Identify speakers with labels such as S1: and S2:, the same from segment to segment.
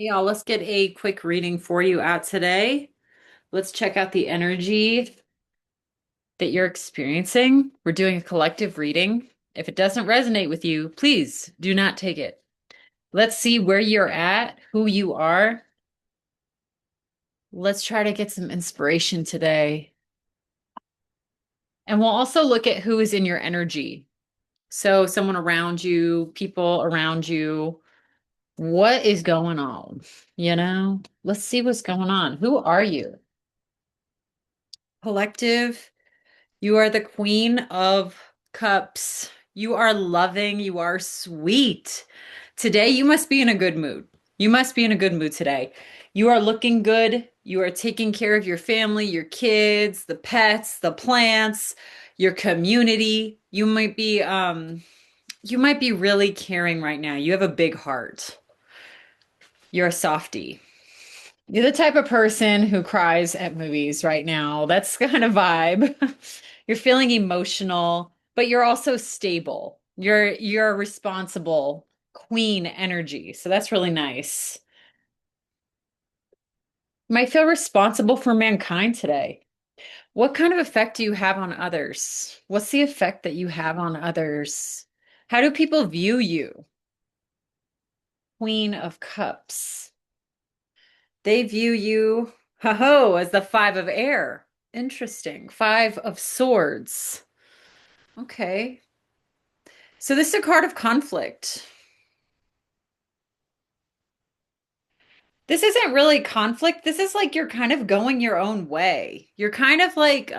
S1: Hey, y'all, let's get a quick reading for you out today. Let's check out the energy that you're experiencing. We're doing a collective reading. If it doesn't resonate with you, please do not take it. Let's see where you're at, who you are. Let's try to get some inspiration today. And we'll also look at who is in your energy. So, someone around you, people around you, what is going on? Let's see what's going on. Who are you? Collective. You are the Queen of Cups. You are loving. You are sweet. Today, you must be in a good mood. You must be in a good mood today. You are looking good. You are taking care of your family, your kids, the pets, the plants, your community. You might be really caring right now. You have a big heart. You're a softie. You're the type of person who cries at movies right now. That's kind of vibe. You're feeling emotional, but you're also stable. You're a responsible queen energy. So that's really nice. You might feel responsible for mankind today. What kind of effect do you have on others? What's the effect that you have on others? How do people view you? Queen of Cups. They view you, ho ho, as the Five of Air. Interesting. Five of Swords. Okay. So this is a card of conflict. This isn't really conflict. This is like you're kind of going your own way. You're kind of like,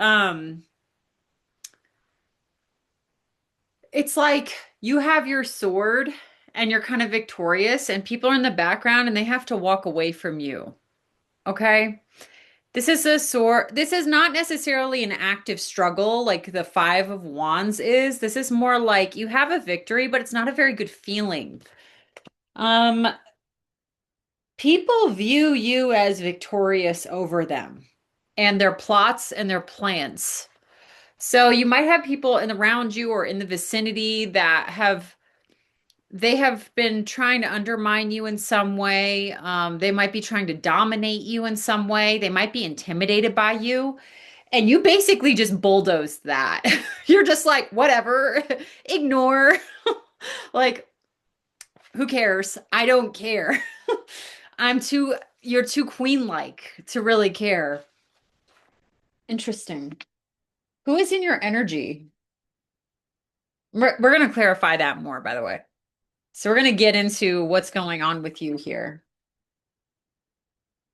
S1: it's like you have your sword and you're kind of victorious, and people are in the background and they have to walk away from you. Okay? This is a sword. This is not necessarily an active struggle like the Five of Wands is. This is more like you have a victory, but it's not a very good feeling. Um, People view you as victorious over them and their plots and their plans. So you might have people in around you or in the vicinity that have been trying to undermine you in some way. They might be trying to dominate you in some way. They might be intimidated by you. And you basically just bulldoze that. You're just like, whatever, ignore. Like, who cares? I don't care. You're too queen-like to really care. Interesting. Who is in your energy? We're going to clarify that more, by the way. So we're going to get into what's going on with you here.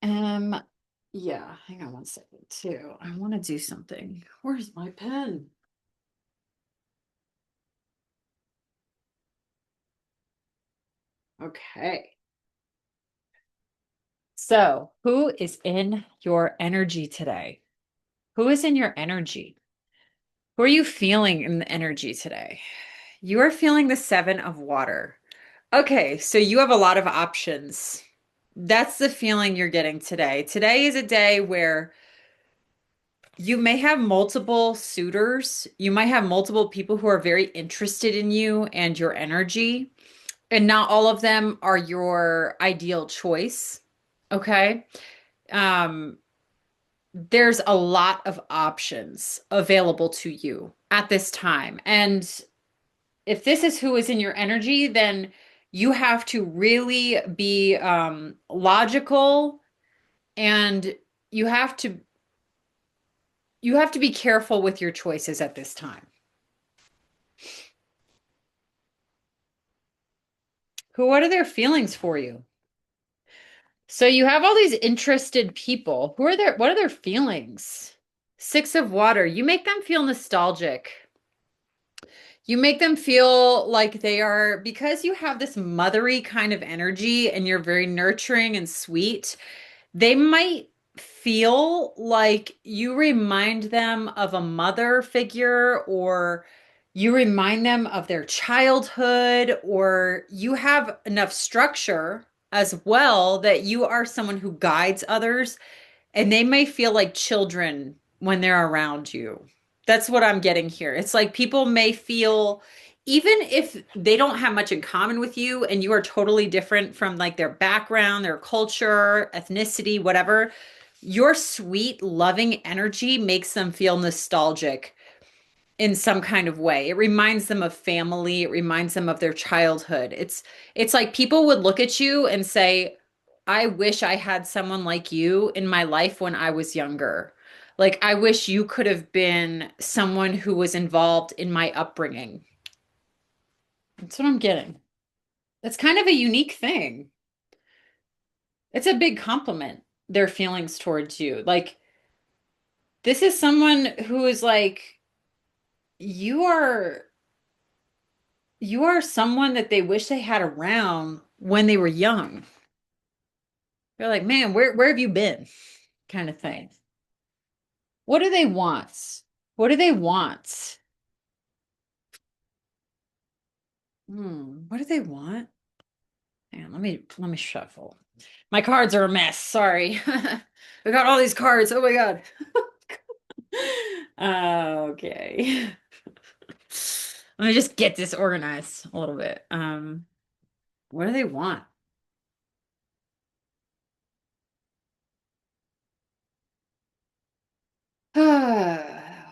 S1: Um, yeah, hang on one second too. I want to do something. Where's my pen? Okay. So, who is in your energy today? Who is in your energy? Who are you feeling in the energy today? You are feeling the Seven of Water. Okay, so you have a lot of options. That's the feeling you're getting today. Today is a day where you may have multiple suitors. You might have multiple people who are very interested in you and your energy, and not all of them are your ideal choice. Okay. Um, there's a lot of options available to you at this time. And if this is who is in your energy, then you have to really be logical, and you have to you have to be careful with your choices at this time. What are their feelings for you? So you have all these interested people. What are their feelings? Six of Water. You make them feel nostalgic. You make them feel like they are, because you have this mothery kind of energy and you're very nurturing and sweet, they might feel like you remind them of a mother figure, or you remind them of their childhood, or you have enough structure as well that you are someone who guides others, and they may feel like children when they're around you. That's what I'm getting here. It's like people may feel even if they don't have much in common with you and you are totally different from like their background, their culture, ethnicity, whatever, your sweet, loving energy makes them feel nostalgic in some kind of way. It reminds them of family, it reminds them of their childhood. It's like people would look at you and say, "I wish I had someone like you in my life when I was younger." Like, I wish you could have been someone who was involved in my upbringing. That's what I'm getting. That's kind of a unique thing. It's a big compliment, their feelings towards you. Like, this is someone who is like, you are you are someone that they wish they had around when they were young. They're like, man, where have you been? Kind of thing. What do they want? What do they want? What do they want? Hang on, let me shuffle. My cards are a mess. Sorry. I got all these cards. Oh my God. Okay. Let me just get this organized a little bit. What do they want?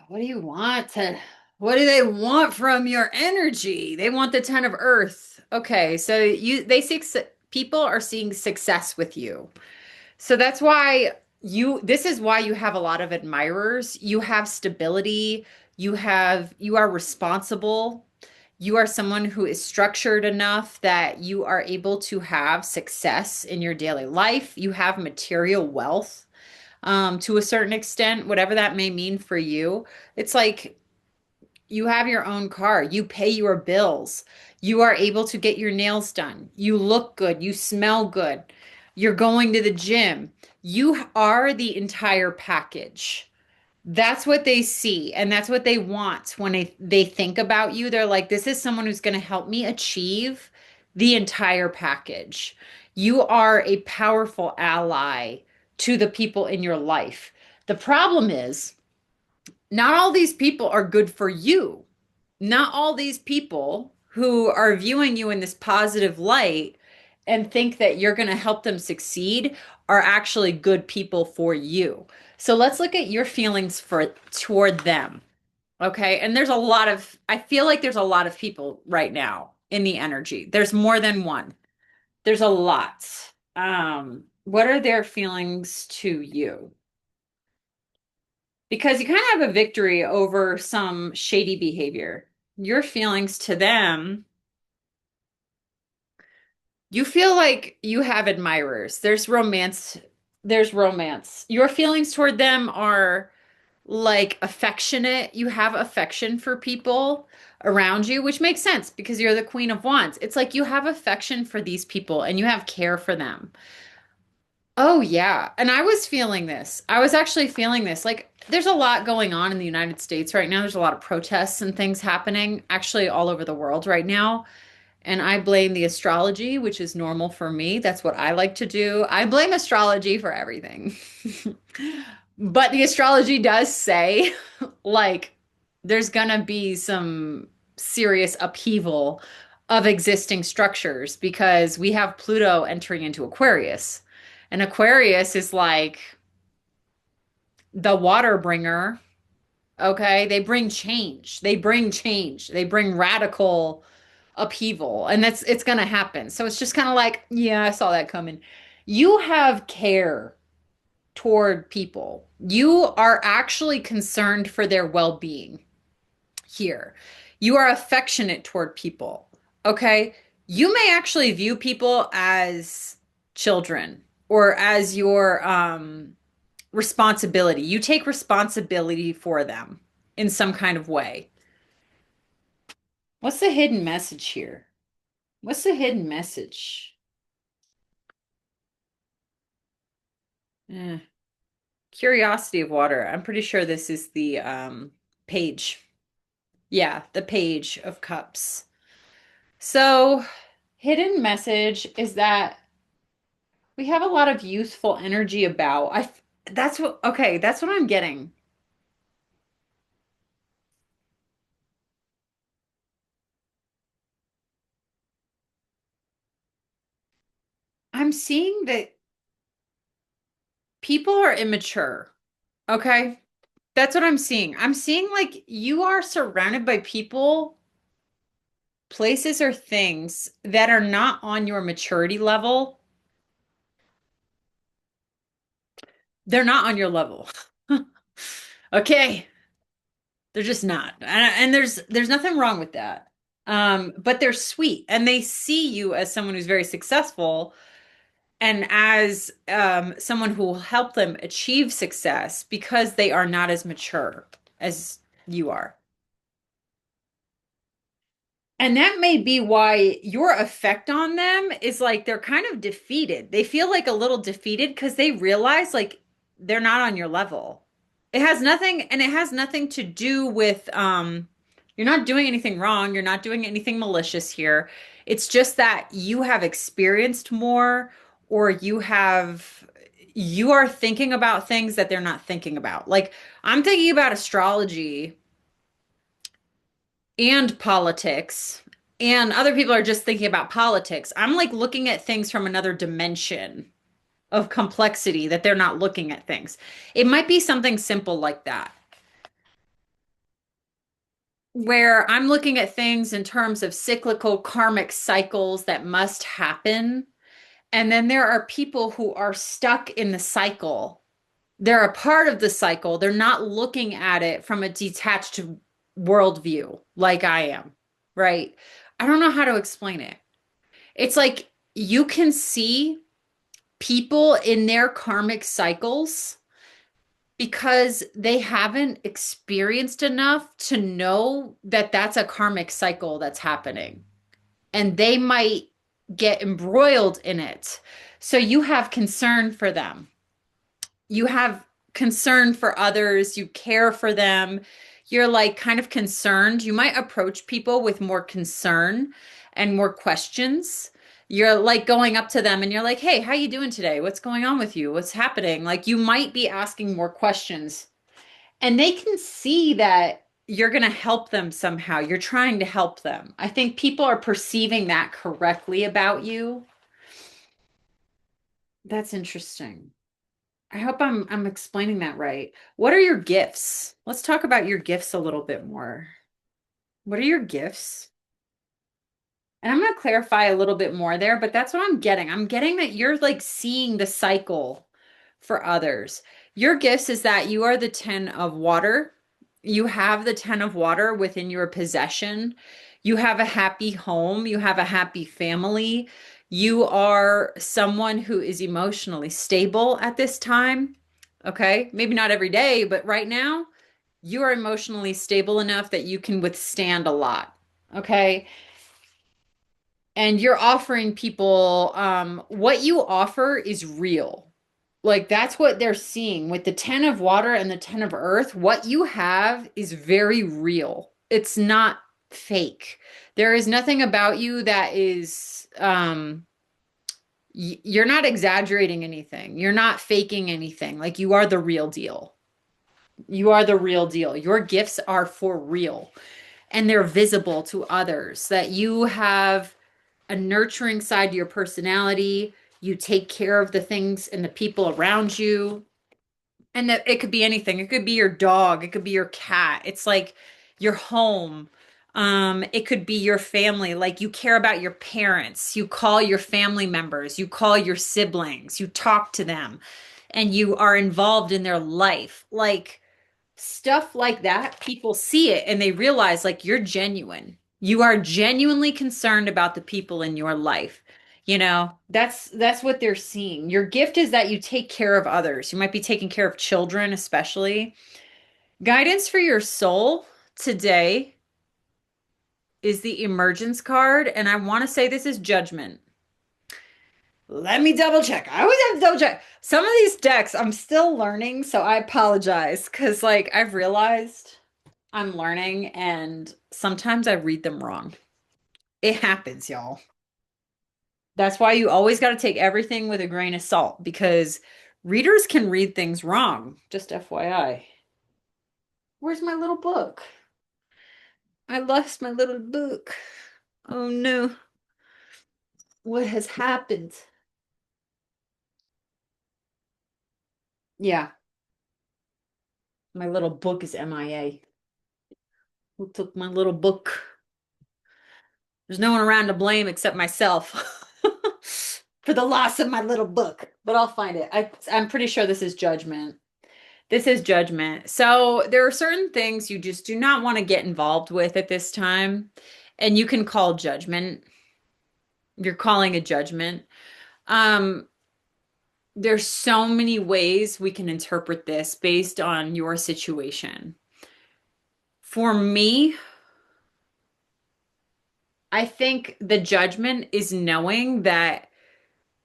S1: What do you want to, what do they want from your energy? They want the 10 of Earth. Okay, so they see people are seeing success with you. So that's why this is why you have a lot of admirers. You have stability, you are responsible. You are someone who is structured enough that you are able to have success in your daily life. You have material wealth to a certain extent, whatever that may mean for you. It's like you have your own car, you pay your bills, you are able to get your nails done, you look good, you smell good, you're going to the gym. You are the entire package. That's what they see, and that's what they want when they think about you. They're like, this is someone who's going to help me achieve the entire package. You are a powerful ally to the people in your life. The problem is, not all these people are good for you. Not all these people who are viewing you in this positive light and think that you're going to help them succeed are actually good people for you. So let's look at your feelings for toward them. Okay? And I feel like there's a lot of people right now in the energy. There's more than one. There's a lot. What are their feelings to you? Because you kind of have a victory over some shady behavior. Your feelings to them, you feel like you have admirers. There's romance. There's romance. Your feelings toward them are like affectionate. You have affection for people around you, which makes sense because you're the Queen of Wands. It's like you have affection for these people and you have care for them. Oh, yeah. And I was feeling this. I was actually feeling this. Like, there's a lot going on in the United States right now. There's a lot of protests and things happening actually all over the world right now. And I blame the astrology, which is normal for me. That's what I like to do. I blame astrology for everything. But the astrology does say, like, there's gonna be some serious upheaval of existing structures because we have Pluto entering into Aquarius. And Aquarius is like the water bringer. Okay. They bring change. They bring change. They bring radical upheaval. And it's going to happen. So it's just kind of like, yeah, I saw that coming. You have care toward people. You are actually concerned for their well-being here. You are affectionate toward people. Okay. You may actually view people as children or as your responsibility. You take responsibility for them in some kind of way. What's the hidden message here? What's the hidden message? Eh, Curiosity of water. I'm pretty sure this is the page. Yeah, the page of cups. So, hidden message is that we have a lot of youthful energy about. That's what I'm getting. I'm seeing that people are immature. Okay? That's what I'm seeing. I'm seeing like you are surrounded by people, places, or things that are not on your maturity level. They're not on your level. Okay? They're just not. And there's nothing wrong with that. But they're sweet and they see you as someone who's very successful and as someone who will help them achieve success because they are not as mature as you are. And that may be why your effect on them is like they're kind of defeated. They feel like a little defeated because they realize like they're not on your level. It has nothing to do with you're not doing anything wrong, you're not doing anything malicious here. It's just that you have experienced more or you are thinking about things that they're not thinking about. Like I'm thinking about astrology and politics, and other people are just thinking about politics. I'm like looking at things from another dimension of complexity that they're not looking at things. It might be something simple like that, where I'm looking at things in terms of cyclical karmic cycles that must happen. And then there are people who are stuck in the cycle. They're a part of the cycle. They're not looking at it from a detached worldview like I am, right? I don't know how to explain it. It's like you can see people in their karmic cycles because they haven't experienced enough to know that that's a karmic cycle that's happening. And they might get embroiled in it. So you have concern for them. You have concern for others, you care for them, you're like kind of concerned. You might approach people with more concern and more questions. You're like going up to them and you're like, "Hey, how you doing today? What's going on with you? What's happening?" Like you might be asking more questions. And they can see that you're going to help them somehow. You're trying to help them. I think people are perceiving that correctly about you. That's interesting. I hope I'm explaining that right. What are your gifts? Let's talk about your gifts a little bit more. What are your gifts? And I'm going to clarify a little bit more there, but that's what I'm getting. I'm getting that you're like seeing the cycle for others. Your gifts is that you are the 10 of water. You have the 10 of water within your possession. You have a happy home. You have a happy family. You are someone who is emotionally stable at this time. Okay. Maybe not every day, but right now, you are emotionally stable enough that you can withstand a lot. Okay. And you're offering people what you offer is real. Like that's what they're seeing with the 10 of water and the 10 of earth. What you have is very real. It's not fake. There is nothing about you that is you're not exaggerating anything. You're not faking anything. Like you are the real deal. You are the real deal. Your gifts are for real and they're visible to others, that you have a nurturing side to your personality. You take care of the things and the people around you. And that it could be anything. It could be your dog, it could be your cat. It's like your home. It could be your family. Like you care about your parents. You call your family members, you call your siblings, you talk to them, and you are involved in their life. Like stuff like that, people see it and they realize like you're genuine. You are genuinely concerned about the people in your life. You know, that's what they're seeing. Your gift is that you take care of others. You might be taking care of children, especially. Guidance for your soul today is the emergence card, and I want to say this is judgment. Let me double check. I always have to double check. Some of these decks I'm still learning, so I apologize because like I've realized I'm learning and sometimes I read them wrong. It happens, y'all. That's why you always got to take everything with a grain of salt because readers can read things wrong. Just FYI. Where's my little book? I lost my little book. Oh no. What has happened? Yeah, my little book is MIA. Who took my little book? There's no one around to blame except myself for the loss of my little book, but I'll find it. I'm pretty sure this is judgment. This is judgment. So there are certain things you just do not want to get involved with at this time, and you can call judgment. You're calling a judgment. Um, there's so many ways we can interpret this based on your situation. For me, I think the judgment is knowing that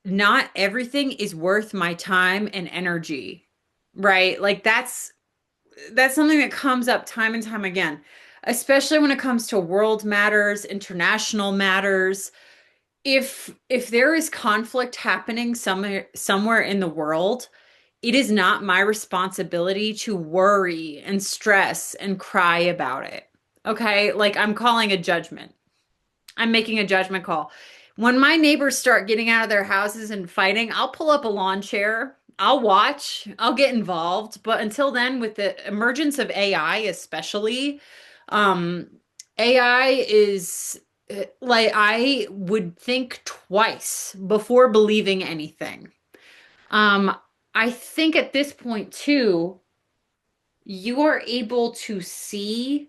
S1: not everything is worth my time and energy, right? Like that's something that comes up time and time again, especially when it comes to world matters, international matters. If there is conflict happening somewhere in the world, it is not my responsibility to worry and stress and cry about it. Okay? Like I'm calling a judgment. I'm making a judgment call. When my neighbors start getting out of their houses and fighting, I'll pull up a lawn chair. I'll watch. I'll get involved. But until then, with the emergence of AI, especially, um, AI is like I would think twice before believing anything. Um, I think at this point too, you are able to see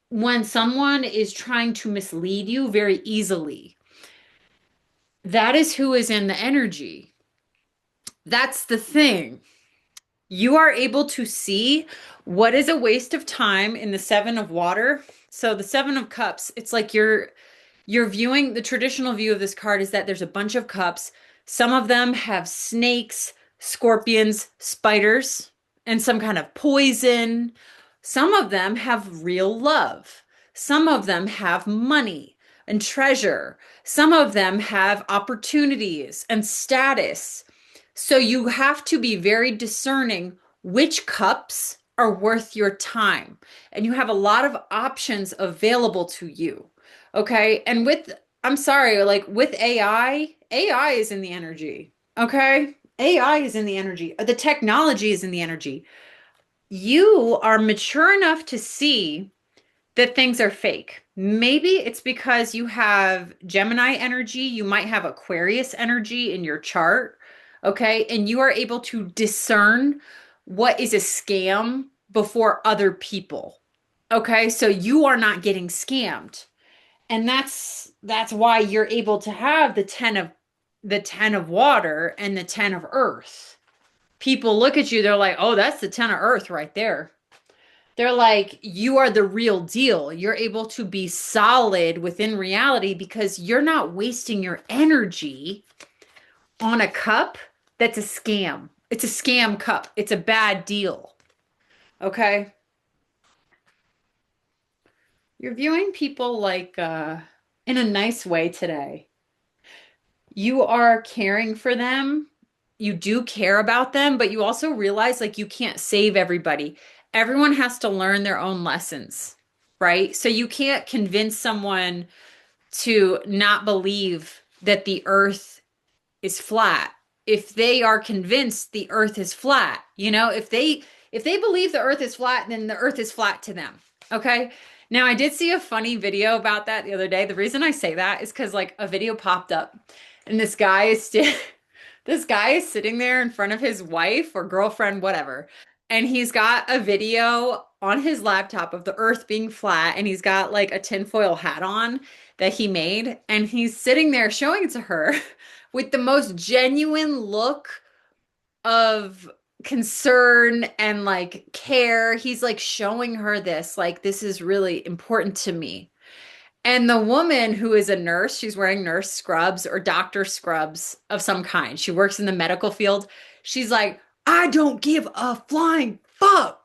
S1: when someone is trying to mislead you very easily. That is who is in the energy. That's the thing. You are able to see what is a waste of time in the Seven of Water. So the Seven of Cups, it's like you're viewing the traditional view of this card is that there's a bunch of cups. Some of them have snakes, scorpions, spiders, and some kind of poison. Some of them have real love. Some of them have money and treasure. Some of them have opportunities and status. So you have to be very discerning which cups are worth your time. And you have a lot of options available to you. Okay. And I'm sorry, like with AI is in the energy. Okay. AI is in the energy. The technology is in the energy. You are mature enough to see that things are fake. Maybe it's because you have Gemini energy, you might have Aquarius energy in your chart. Okay. And you are able to discern what is a scam before other people. Okay. So you are not getting scammed. And that's why you're able to have the 10 of water and the 10 of earth. People look at you, they're like, "Oh, that's the 10 of earth right there." They're like, "You are the real deal. You're able to be solid within reality because you're not wasting your energy on a cup that's a scam. It's a scam cup. It's a bad deal." Okay? You're viewing people like in a nice way today. You are caring for them. You do care about them, but you also realize like you can't save everybody. Everyone has to learn their own lessons, right? So you can't convince someone to not believe that the earth is flat. If they are convinced the earth is flat, if they believe the earth is flat, then the earth is flat to them. Okay? Now I did see a funny video about that the other day. The reason I say that is because like a video popped up and this guy is sitting there in front of his wife or girlfriend, whatever. And he's got a video on his laptop of the earth being flat, and he's got like a tinfoil hat on that he made. And he's sitting there showing it to her with the most genuine look of concern and like care. He's like showing her this, like, this is really important to me. And the woman who is a nurse, she's wearing nurse scrubs or doctor scrubs of some kind. She works in the medical field. She's like, "I don't give a flying fuck."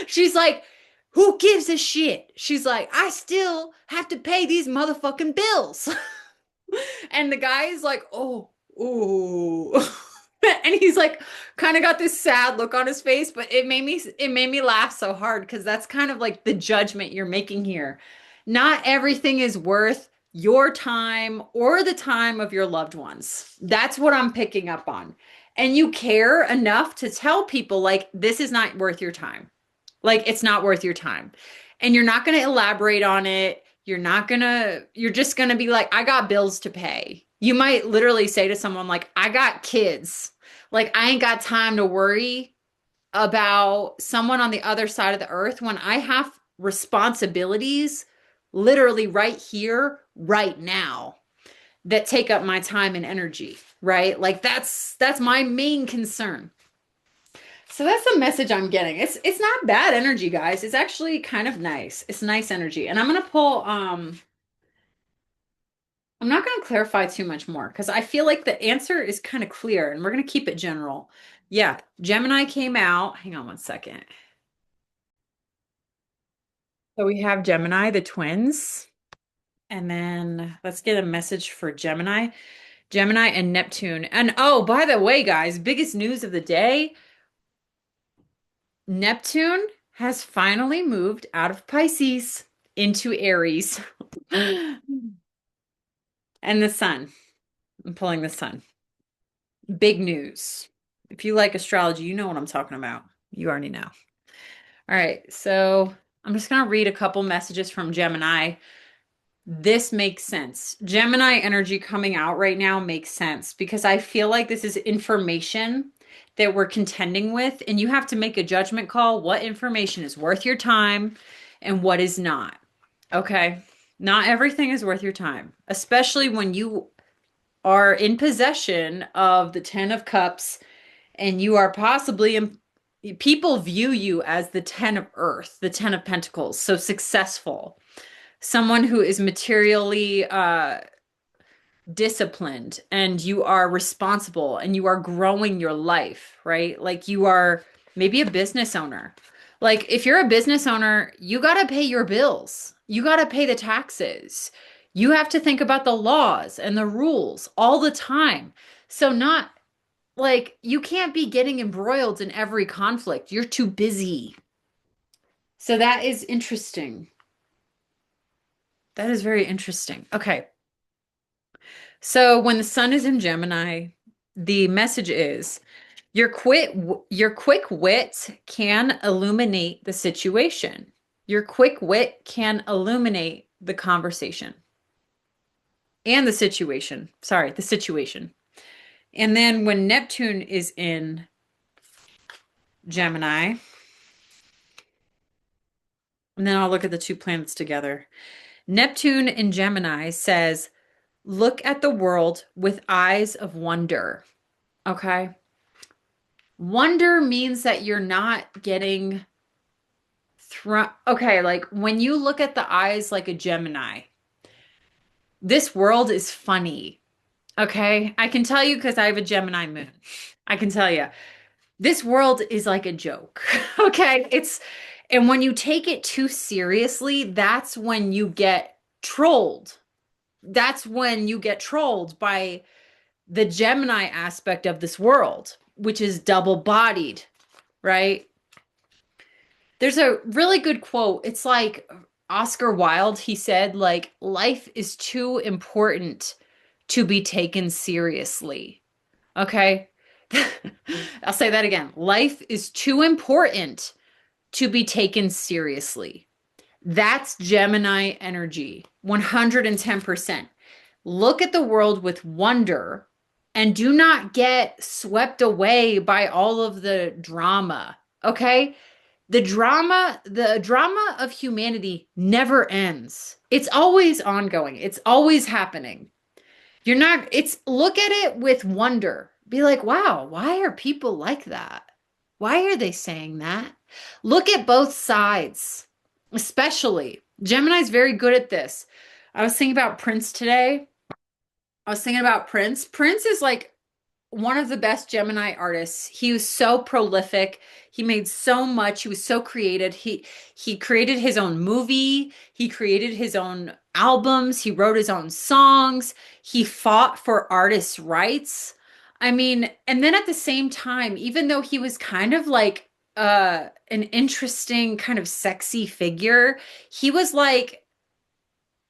S1: She's like, "Who gives a shit?" She's like, "I still have to pay these motherfucking bills." And the guy is like, "Oh, oh." And he's like kind of got this sad look on his face, but it made me laugh so hard because that's kind of like the judgment you're making here. Not everything is worth your time or the time of your loved ones. That's what I'm picking up on. and you care enough to tell people like this is not worth your time. Like it's not worth your time. And you're not going to elaborate on it. You're just going to be like, I got bills to pay. You might literally say to someone like, I got kids. Like I ain't got time to worry about someone on the other side of the earth when I have responsibilities literally right here, right now that take up my time and energy, right? Like that's my main concern. So that's the message I'm getting. It's not bad energy, guys. It's actually kind of nice. It's nice energy. And I'm gonna pull I'm not gonna clarify too much more because I feel like the answer is kind of clear and we're gonna keep it general. Yeah, Gemini came out. Hang on one second. So we have Gemini, the twins. And then let's get a message for Gemini. Gemini and Neptune. And oh, by the way, guys, biggest news of the day, Neptune has finally moved out of Pisces into Aries. And the sun. I'm pulling the sun. Big news. If you like astrology, you know what I'm talking about. You already know. All right, so I'm just going to read a couple messages from Gemini. This makes sense. Gemini energy coming out right now makes sense because I feel like this is information that we're contending with, and you have to make a judgment call what information is worth your time and what is not. Okay? Not everything is worth your time, especially when you are in possession of the 10 of Cups and you are possibly in, people view you as the 10 of Earth, the 10 of Pentacles, so successful, someone who is materially disciplined and you are responsible and you are growing your life, right? Like you are maybe a business owner. Like if you're a business owner, you got to pay your bills. You got to pay the taxes. You have to think about the laws and the rules all the time. So not like you can't be getting embroiled in every conflict. You're too busy. So that is interesting. That is very interesting. Okay. So when the sun is in Gemini, the message is your quick wit can illuminate the situation. Your quick wit can illuminate the conversation and the situation. Sorry, the situation. And then when Neptune is in Gemini, and then I'll look at the two planets together. Neptune in Gemini says, look at the world with eyes of wonder. Okay. Wonder means that you're not getting thrown. Okay, like when you look at the eyes like a Gemini, this world is funny. Okay, I can tell you because I have a Gemini moon. I can tell you, this world is like a joke. Okay, and when you take it too seriously, that's when you get trolled. That's when you get trolled by the Gemini aspect of this world, which is double-bodied, right? There's a really good quote. It's like Oscar Wilde, he said, like, life is too important to be taken seriously. Okay? I'll say that again. Life is too important to be taken seriously. That's Gemini energy, 110%. Look at the world with wonder and do not get swept away by all of the drama. Okay? The drama of humanity never ends. It's always ongoing. It's always happening. You're not, it's look at it with wonder. Be like, wow, why are people like that? Why are they saying that? Look at both sides, especially. Gemini's very good at this. I was thinking about Prince today. I was thinking about Prince. Prince is like one of the best Gemini artists. He was so prolific. He made so much. He was so creative. He created his own movie. He created his own albums. He wrote his own songs. He fought for artists' rights. I mean, and then at the same time, even though he was kind of like an interesting kind of sexy figure, he was like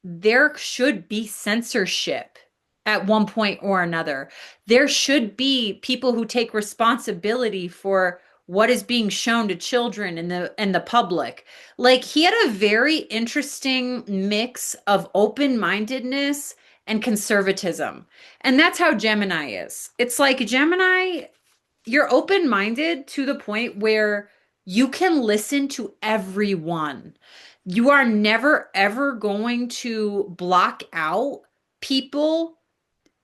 S1: there should be censorship at one point or another. There should be people who take responsibility for what is being shown to children and the public. Like he had a very interesting mix of open-mindedness and conservatism. And that's how Gemini is. It's like Gemini, you're open-minded to the point where you can listen to everyone. You are never ever going to block out people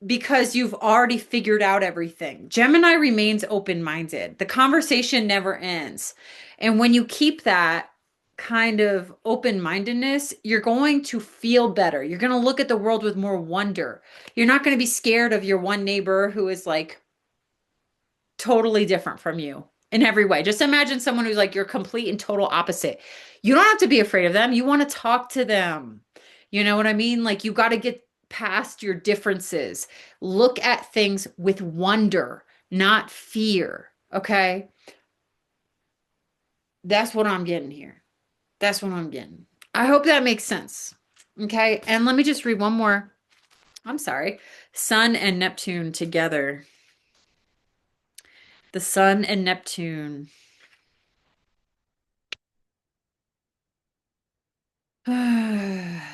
S1: because you've already figured out everything. Gemini remains open-minded. The conversation never ends. And when you keep that kind of open-mindedness, you're going to feel better. You're going to look at the world with more wonder. You're not going to be scared of your one neighbor who is like totally different from you in every way. Just imagine someone who's like your complete and total opposite. You don't have to be afraid of them. You want to talk to them. You know what I mean? Like you got to get past your differences. Look at things with wonder, not fear. Okay? That's what I'm getting here. That's what I'm getting. I hope that makes sense. Okay? And let me just read one more. I'm sorry. Sun and Neptune together. The Sun and Neptune.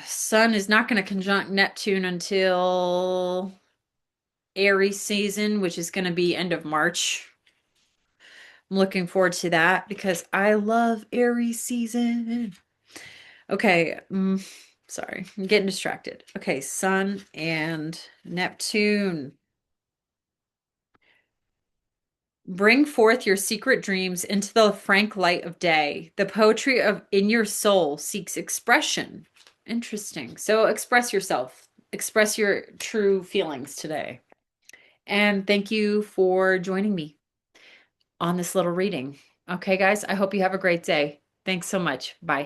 S1: Sun is not going to conjunct Neptune until Aries season, which is going to be end of March. I'm looking forward to that because I love Aries season. Okay, sorry, I'm getting distracted. Okay, Sun and Neptune. Bring forth your secret dreams into the frank light of day. The poetry of in your soul seeks expression. Interesting. So express yourself. Express your true feelings today. And thank you for joining me on this little reading. Okay, guys, I hope you have a great day. Thanks so much. Bye.